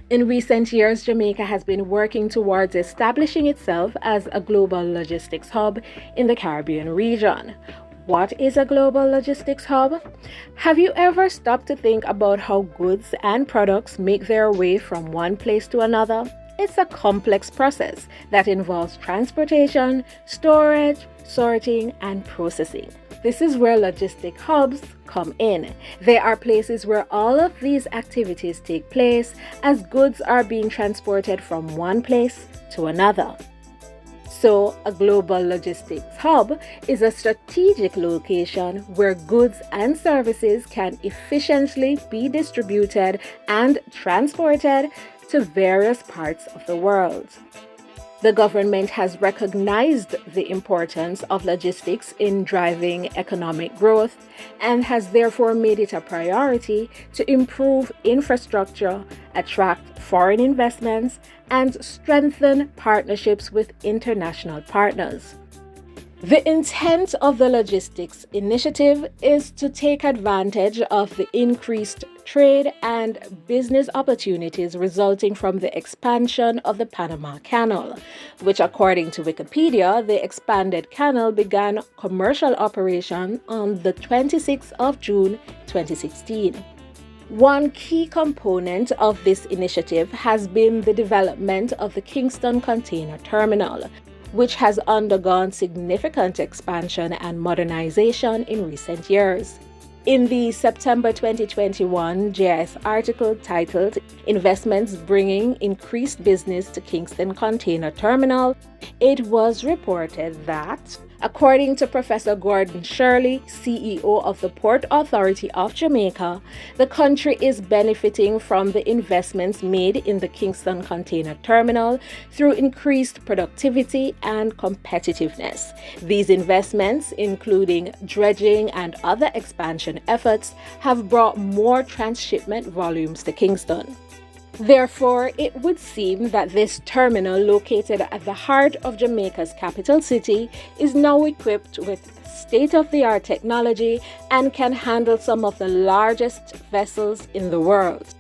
In recent years, Jamaica has been working towards establishing itself as a global logistics hub in the Caribbean region. What is a global logistics hub? Have you ever stopped to think about how goods and products make their way from one place to another? It's a complex process that involves transportation, storage, sorting, and processing. This is where logistic hubs come in. They are places where all of these activities take place as goods are being transported from one place to another. So, a global logistics hub is a strategic location where goods and services can efficiently be distributed and transported to various parts of the world. The government has recognized the importance of logistics in driving economic growth and has therefore made it a priority to improve infrastructure, attract foreign investments, and strengthen partnerships with international partners. The intent of the Logistics Initiative is to take advantage of the increased trade and business opportunities resulting from the expansion of the Panama Canal, which, according to Wikipedia, the expanded canal began commercial operation on the 26th of June 2016. One key component of this initiative has been the development of the Kingston Container Terminal, which has undergone significant expansion and modernization in recent years. In the September 2021 JS article titled Investments Bringing Increased Business to Kingston Container Terminal, it was reported that, according to Professor Gordon Shirley, CEO of the Port Authority of Jamaica, the country is benefiting from the investments made in the Kingston Container Terminal through increased productivity and competitiveness. These investments, including dredging and other expansion efforts, have brought more transshipment volumes to Kingston. Therefore, it would seem that this terminal, located at the heart of Jamaica's capital city, is now equipped with state-of-the-art technology and can handle some of the largest vessels in the world.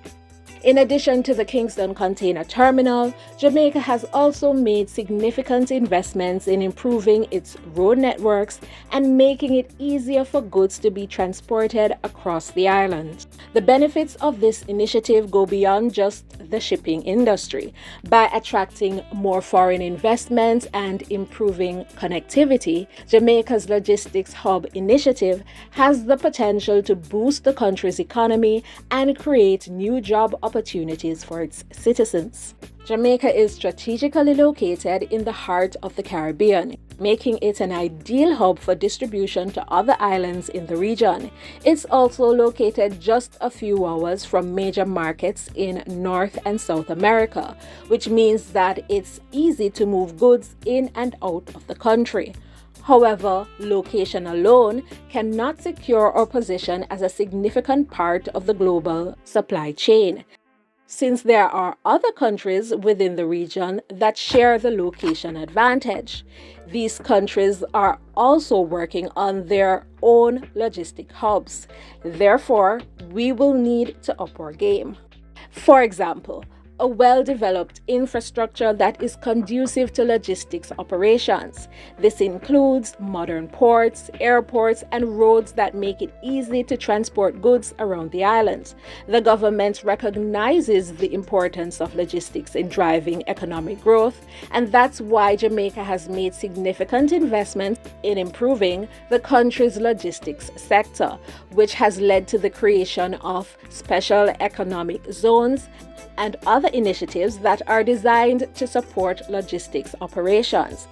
In addition to the Kingston Container Terminal, Jamaica has also made significant investments in improving its road networks and making it easier for goods to be transported across the island. The benefits of this initiative go beyond just the shipping industry. By attracting more foreign investments and improving connectivity, Jamaica's Logistics Hub initiative has the potential to boost the country's economy and create new job opportunities for its citizens. Jamaica is strategically located in the heart of the Caribbean, making it an ideal hub for distribution to other islands in the region. It's also located just a few hours from major markets in North and South America, which means that it's easy to move goods in and out of the country. However, location alone cannot secure our position as a significant part of the global supply chain, since there are other countries within the region that share the location advantage. These countries are also working on their own logistic hubs. Therefore, we will need to up our game. For example, a well-developed infrastructure that is conducive to logistics operations. This includes modern ports, airports, and roads that make it easy to transport goods around the islands. The government recognizes the importance of logistics in driving economic growth, and that's why Jamaica has made significant investments in improving the country's logistics sector, which has led to the creation of special economic zones and other initiatives that are designed to support logistics operations.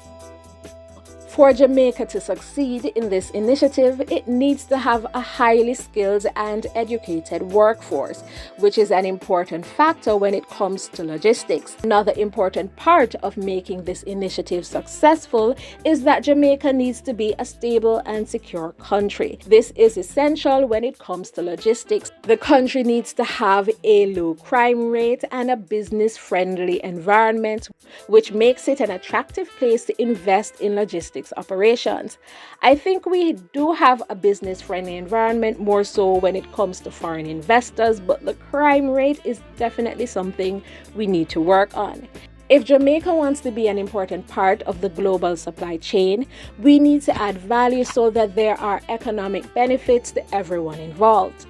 For Jamaica to succeed in this initiative, it needs to have a highly skilled and educated workforce, which is an important factor when it comes to logistics. Another important part of making this initiative successful is that Jamaica needs to be a stable and secure country. This is essential when it comes to logistics. The country needs to have a low crime rate and a business-friendly environment, which makes it an attractive place to invest in logistics logistics operations. I think we do have a business-friendly environment, more so when it comes to foreign investors, but the crime rate is definitely something we need to work on. If Jamaica wants to be an important part of the global supply chain, we need to add value so that there are economic benefits to everyone involved.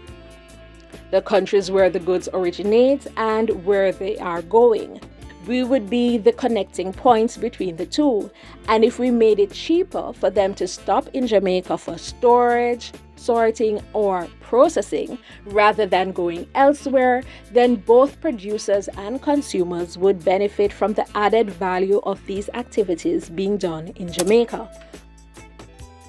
The countries where the goods originate and where they are going. We would be the connecting points between the two. And if we made it cheaper for them to stop in Jamaica for storage, sorting, or processing rather than going elsewhere, then both producers and consumers would benefit from the added value of these activities being done in Jamaica.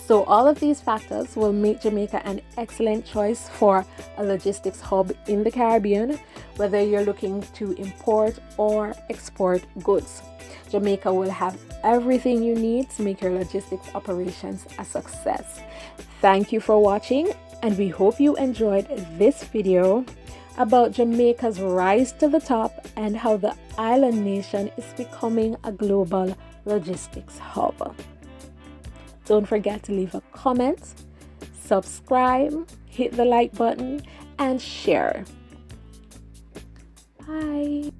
So all of these factors will make Jamaica an excellent choice for a logistics hub in the Caribbean, whether you're looking to import or export goods. Jamaica will have everything you need to make your logistics operations a success. Thank you for watching, and we hope you enjoyed this video about Jamaica's rise to the top and how the island nation is becoming a global logistics hub. Don't forget to leave a comment, subscribe, hit the like button, and share. Bye.